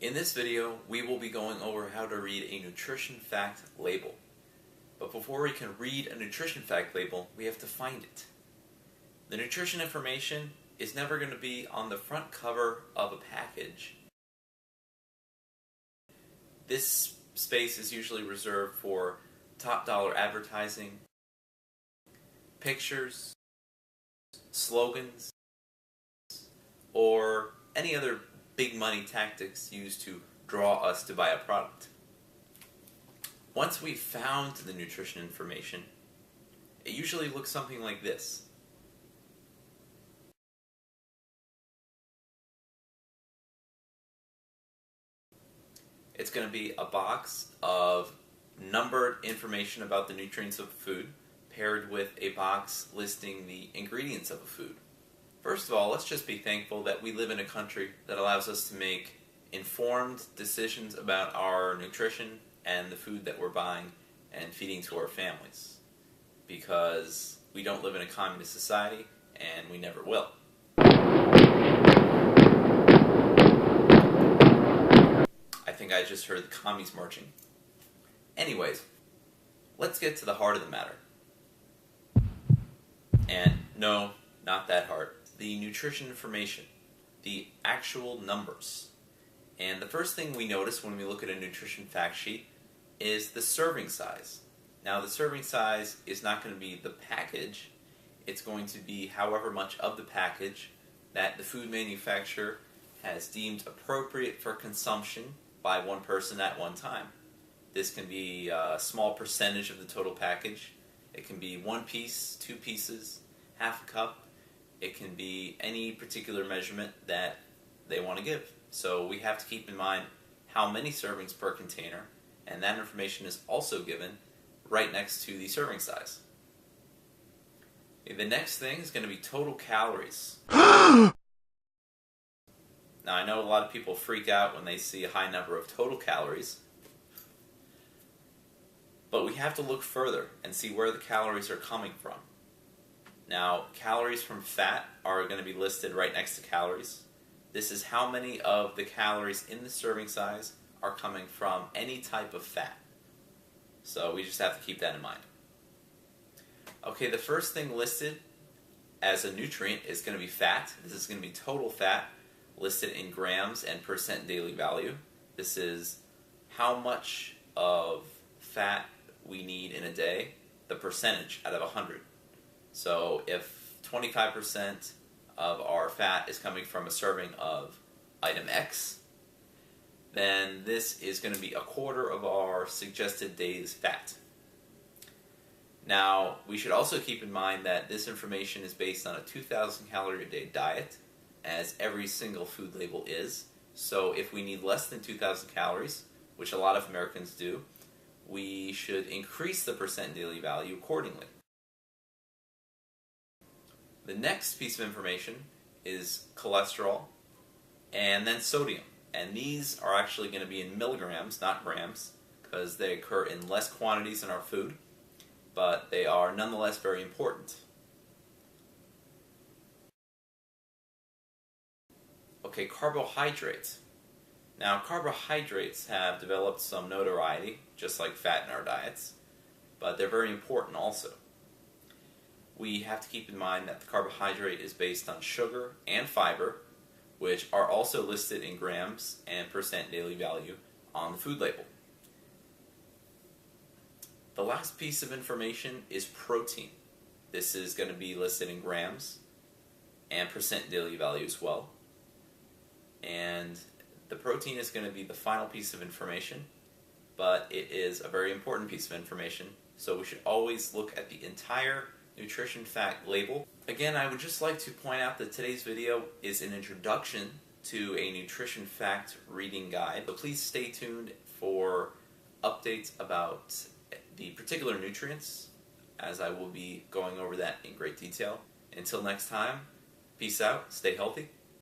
In this video, we will be going over how to read a nutrition fact label. But before we can read a nutrition fact label, we have to find it. The nutrition information is never going to be on the front cover of a package. This space is usually reserved for top dollar advertising, pictures, slogans, or any other big money tactics used to draw us to buy a product. Once we've found the nutrition information, it usually looks something like this. It's going to be a box of numbered information about the nutrients of a food paired with a box listing the ingredients of a food. First of all, let's just be thankful that we live in a country that allows us to make informed decisions about our nutrition and the food that we're buying and feeding to our families. Because we don't live in a communist society, and we never will. I think I just heard the commies marching. Anyways, let's get to the heart of the matter. And no, not that heart. The nutrition information, the actual numbers. And the first thing we notice when we look at a nutrition fact sheet is the serving size. Now the serving size is not going to be the package, it's going to be however much of the package that the food manufacturer has deemed appropriate for consumption by one person at one time. This can be a small percentage of the total package. It can be 1 piece, 2 pieces, half a cup. It can be any particular measurement that they want to give. So we have to keep in mind how many servings per container, and that information is also given right next to the serving size. The next thing is going to be total calories. Now I know a lot of people freak out when they see a high number of total calories, but we have to look further and see where the calories are coming from. Now, calories from fat are going to be listed right next to calories. This is how many of the calories in the serving size are coming from any type of fat. So we just have to keep that in mind. Okay, the first thing listed as a nutrient is going to be fat. This is going to be total fat, listed in grams and percent daily value. This is how much of fat we need in a day, the percentage out of 100. So if 25% of our fat is coming from a serving of item X, then this is going to be 1/4 of our suggested day's fat. Now, we should also keep in mind that this information is based on a 2,000 calorie a day diet, as every single food label is. So if we need less than 2,000 calories, which a lot of Americans do, we should increase the percent daily value accordingly. The next piece of information is cholesterol and then sodium. And these are actually going to be in milligrams, not grams, because they occur in less quantities in our food, but they are nonetheless very important. Okay, carbohydrates. Now, carbohydrates have developed some notoriety, just like fat in our diets, but they're very important also. We have to keep in mind that the carbohydrate is based on sugar and fiber, which are also listed in grams and percent daily value on the food label. The last piece of information is protein. This is going to be listed in grams and percent daily value as well. And the protein is going to be the final piece of information, but it is a very important piece of information, so we should always look at the entire nutrition fact label. Again, I would just like to point out that today's video is an introduction to a nutrition fact reading guide, so please stay tuned for updates about the particular nutrients, as I will be going over that in great detail. Until next time, peace out, stay healthy.